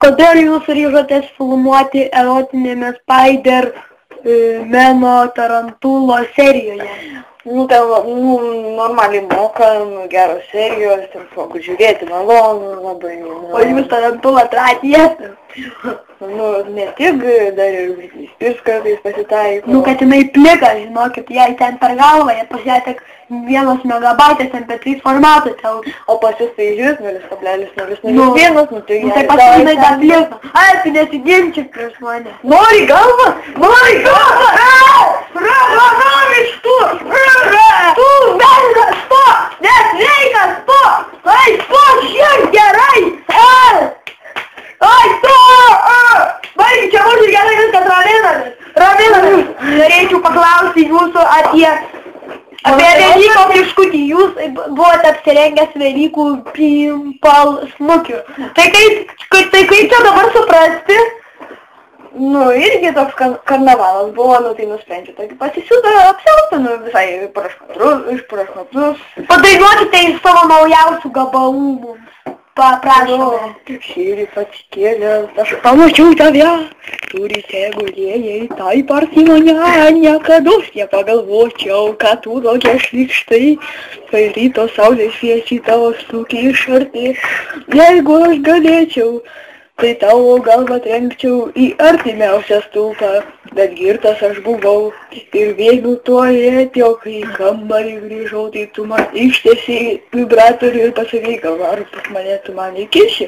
Kodėl jūs ryžotės filmuoti erotinėme Spider-Mano Tarantulo serijoje? Normaliai moka, geros serijos, smagu žiūrėti, malonu, labai. O jūs Tarantulą atradėte? Ne tik, dar ir Britney kartais pasitaiko. Kad jinai plika, žinokit, jai ten per galvą, jie pasietė 1 megabaitas MP3 formatą. O pas jūs tai žiūrės 0,001, tai pas jinai dar plika. Ai, tu nesiginčyk prieš mane. Nori galvą? Nori galvą? Tu, velnas, stop! Nesveikas, stop! Ai, stop, žiūrėk, gerai! Ai, stop! Baigi, čia mūsų gerai viskas raminamės. Norėčiau paklausti jūsų apie Velykų kiškutį. Jūs buvote apsirengęs Velykų pimpal snukiu. Tai kaip čia dabar suprasti? Irgi toks karnavalas buvo, tai nusprendžiu. Taigi pasisiūtų apsiaustą, visai iš prašmatus. Padainuokite iš savo naujausių gabalų mums. Prašome. Šįryt atsikėlęs, aš pamačiau tave. Tu ryte gulėjai taip arti mane, niekados nepagalvočiau, kad tu tokia šlykštai. Kai ryto saulė šviečia tavo snukį iš arti, jeigu aš galėčiau, tai tavo galvą trenkčiau į artimiausią stulpą, bet girtas aš buvau ir vėliau tualete, o kai į kambarį grįžau, tai tu man ištiesi vibratorių ir pasakai, gal ar pas mane tu man įkiši.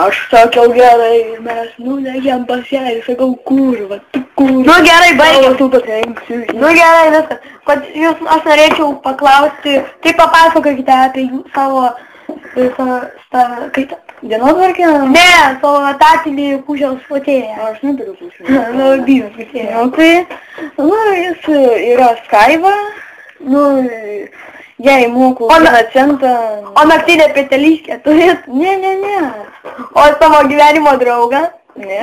Aš sakiau gerai, mes nulegiam pas ją ir sakau, kurva, tu kurva. Gerai, baigiam. Tu patrenksiu. Gerai, viskas. Aš norėčiau paklausti, tai papasakokite apie savo dienotvarkę? Ne, savo etatinį kūčiaus fotėją. Aš neturiu kūčiaus. Bijau fotėją. Jis yra Skaiva. Jei moku 1 centą. O naktinė peteliškė turėt? Ne. O savo gyvenimo draugą? Ne.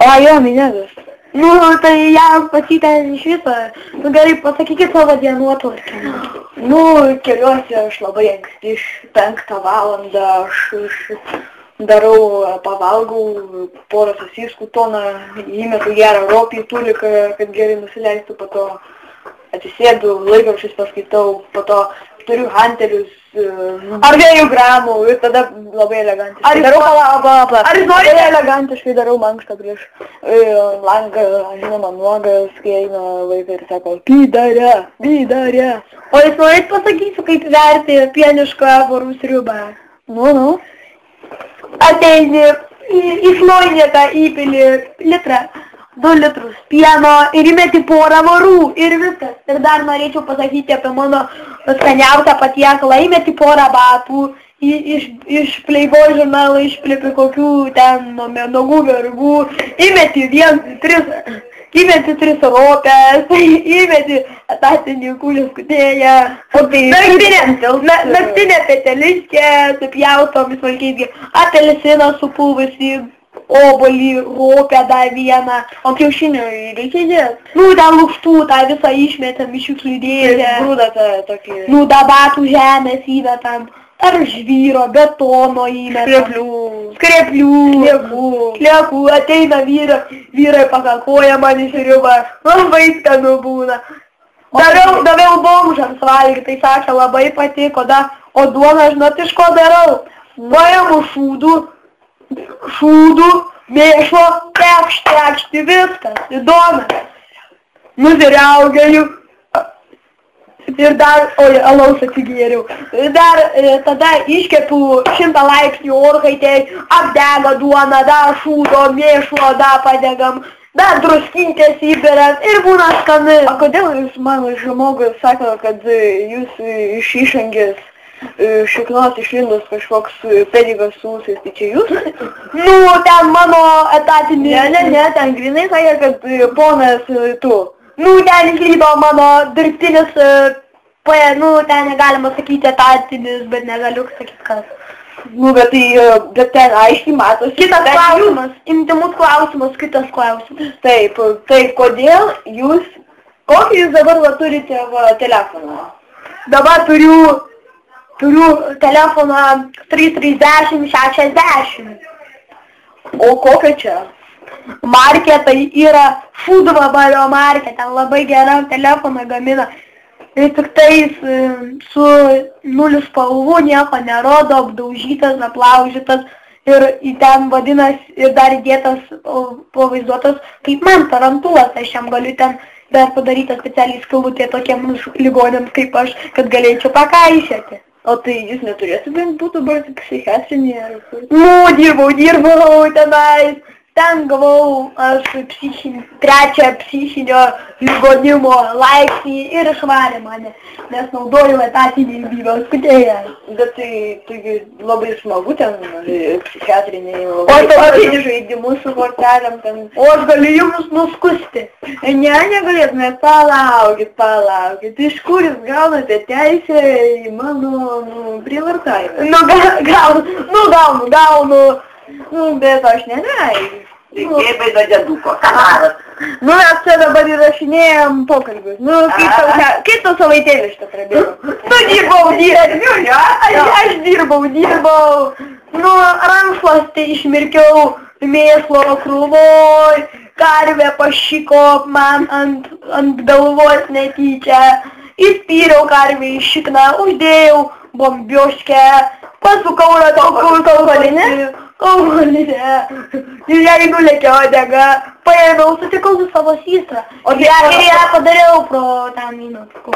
O jo, minėtas. Tai jam pasitęs iš viso. Gerai, pasakykit savo dienotvarkę. Keliuosi aš labai anksti, iš 5 valandą, aš darau, pavalgau porą sasiskų, toną, įmetu gerą ropį, tuliką, kad gerai nusileistų, po to atsisėdu, laikraščius paskaitau, po to turiu hantelius, ar 2 gramų ir tada labai elegantiškai darau elegantiškai darau mankštą prieš langą, žinoma, nuogas, kai eina vaikai ir sako, vydarė. O jūs norit pasakysiu, kaip verti pienišką avorų sriubą? Ateini, išloinėtą įpili litrą, 2 litrus pieno ir įmeti porą vorų ir viskas. Ir dar norėčiau pasakyti apie mano skaniausią patiekalą, įmeti porą batų, iš Playboy žurnalo išplipi kokių ten nuogų vergų, įmeti 3 ropės, įmeti etatinį kūlių skutėją, naktinę peteliškę, supjautom smulkiai, apelsiną supuvusį, obuolį, ropę dar 1, o kiaušinio reikia dėti. Ten lukštų, tą visą išmetam iš šiukšlių dėžę. Grūdą tokį. Dabatų žemės įmetam, ar žvyro, betono įmetam. Skreplių. Kliekų, ateina vyrai pakakoja man iš riubą, labai skanu būna. Daviau bomžams valgyti, tai sakė, labai patiko, o duoną, žinot, iš ko darau? Paimu šūdų, mėšlo, tekšti, viskas, įdomu. Nusiriaugėju ir dar, alaus atsigėriau. Ir dar tada iškepu 100 laipsnių orkaitėj, apdega duoną, dar šūdo, mėšlo, dar padegam, dar druskintės įberiam ir būna skanu. O kodėl jūs mano žmogus sako, kad jūs iš išangės šiknos išlindus kažkoks pedigas su ūsais, tai čia jūs? Ten mano etatinį. Ne, ten grinai sakė, kad ponas tu. Ten išlydo mano dirbtinis, ten negalima sakyti etatinis, bet negaliu sakyti kas. Bet ten aiškiai matosi. Kitas klausimas, intimus klausimas, kitas klausimas. Taip, kodėl kokį jūs dabar turite telefoną? Dabar turiu Turiu telefoną 330-60. O kokia čia? Markė tai yra Foodvabalio markė, ten labai gerą telefoną gamina. Ir tik tais su 0 spalvų nieko nerodo, apdaužytas, aplaužytas ir į ten vadinasi ir dar įdėtas pavaizduotas kaip man tarantulas. Aš jam galiu ten dar padaryti specialiai skilutė tokiems ligonėms kaip aš, kad galėčiau pakaišėti. O tai jūs neturėtų bent būtų būti psichiatrinėje ar kur? Nu, dirbau tenais. Ten gavau aš trečią psichinio ligonimo laipsnį ir išvarė mane, nes naudojau etatinį gyvos kutėje. Bet tai labai smagu ten psichiatriniai, O tai žaidimus su kortelėm ten. O aš galiu jums nuskusti. Ne, negalėtume, palaukit. Iš kur jūs gaunate teisę į mano prievartavimą? Gaunu. Bet aš neleidžiu. Reikėbai nuo dėduko, kanaras. Mes čia dabar įrašinėjom pokalbius. Kaip tau savaitėlį šitą prabėgo? Aš dirbau. Rankšluostį išmirkiau mėslo krūvoj, karvę pašiko man ant galvos netyčia, įspyriau karvę į šikną, uždėjau bombioškę, pasukau ratą kaulinę ir jai nulėkė uodega, paėmiau, sutikau su savo systrą ir ją padariau pro ten įnatku.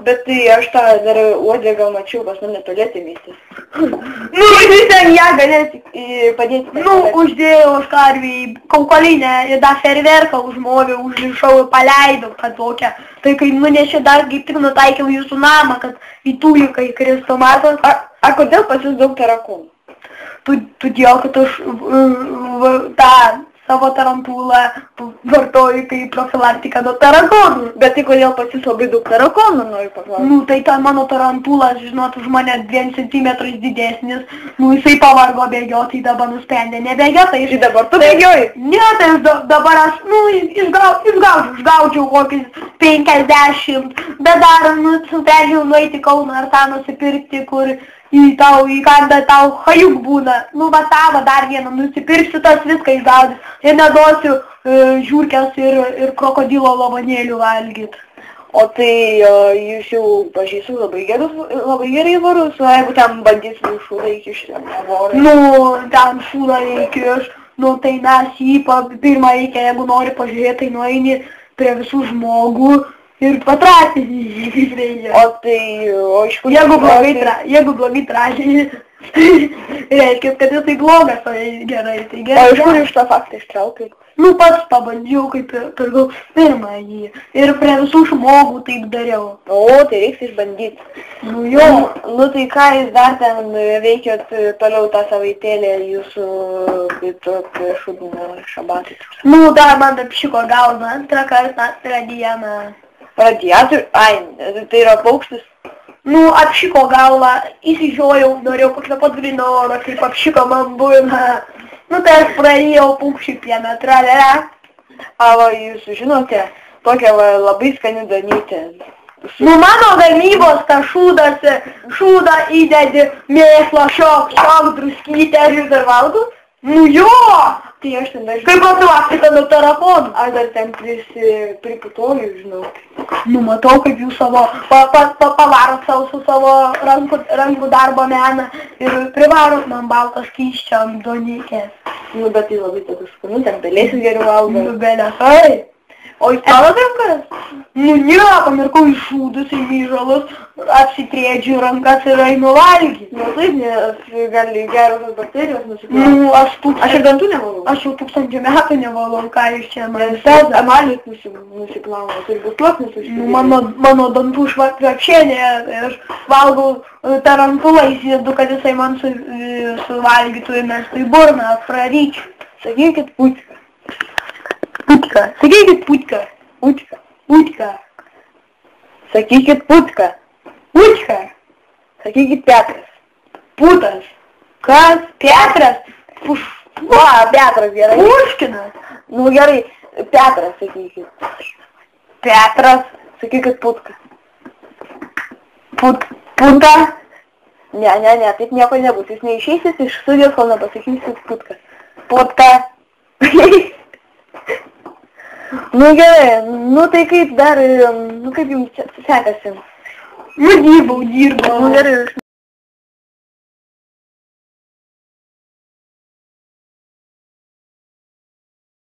Bet tai aš tą dar uodegą mačiau, pas mane tualetė mėstis. Ten ją galėsi padėti. Uždėjau aš karvį į kaukolinę ir dar ferverką užmoviau, užlišau ir paleidau, kad tokia. Tai kai nunešė dar kaip tik nutaikiau jūsų namą, kad į tūliką įkristų matot. A kodėl pas jūs daug tarakonų? Todėl, kad aš tą savo tarantulą vartoju kaip profilaktiką nuo tarakonų. Bet tai kodėl pas jūs labai daug tarakonų noriu paklausti? Tai ten mano tarantulas, žinot, už mane 2 centimetrais didesnis. Jisai pavargo bėgioti, tai dabar nusprendė nebėgioti. Tai dabar tu bėgioji? Ne, tai dabar aš, išgaudžiau kokius 50, bet dar nusprendžiau nueiti Kauną ar tą nusipirkti, kur įkanda tau hajuk būna. Tavo dar vieną nusipirksiu, tas viską išgaudys. Ir neduosiu žiūrkės ir krokodilo labanėlių valgyt. O tai jūs jau pažįstu labai gerai varus, o jeigu ten bandys šūdą įkišti? Ten šūdą įkiš, tai mes jį pirmą reikia, jeigu nori pažiūrėti, tai nueini prie visų žmogų ir patratinį jį reikia. O iš kur... Jeigu blogai tražiai, reiškia, kad jisai blogas, o gerai, tai gerai. O iš kur iš tą faktą ištraukai? Pats pabandžiau, kaip pirkau pirmą jį. Ir prie visų žmogų taip dariau. O, tai reiks išbandyti. Tai ką jūs dar ten veikėt toliau tą savaitėlę jūsų kaip šūdinio šabatį? Dar man apšiko galvą antrą kartą dieną. Radiatorių? Tai yra paukštis? Apšiko galvą, įsižiojau, norėjau pakvėpot gryno oro, kaip apšiko man būna. Tai aš praėjau paukščių piemetrą. Jūs žinote, tokia labai skani danytė. Mano gamybos ta šūdą įdedi mėslo, šok, druskytę, aš ir dar valgau. Tai aš ten dar kaip profilaktika nuo tarakonų. Aš dar ten priputoju, žinau. Matau, kaip jūs pavarot su savo rankų darbo meną ir privarot man baltą skysčią ant donytės. Bet tai labai tokius skanu, ten pelėsis geriau valgo. Belėsai. O jūs palat rankas? Pamirkau į šūdus, į myžalus, apsitriedžiu rankas ir einu valgyti. Taip, nes gali geros bakterijos nusiplauna. Aš ir dantų nevalau. Aš jau 1000 metų nevalau, ką jūs čia man. Tas emalis nusiplauna, turi būt sluoksnis užsidėti. Mano dantų švakšienė, aš valgau tarantulą įsidedu, kad jisai man suvalgytų ir mes tai burną praryčiau. Sakykit putka. Sakykit putka. Sakykit putka. Sakykit Petras. Putas. Kas? Petras? Petras gerai. Puškinas. Gerai, Petras sakykit. Petras. Sakykit putka. Puta. Ne, taip nieko nebus. Jūs neišeisit iš studijos, kol nepasakysit putką. Putka. Nu gerai, nu tai kaip dar, nu kaip jums sekasi? Nu, dirbau. Nu gerai,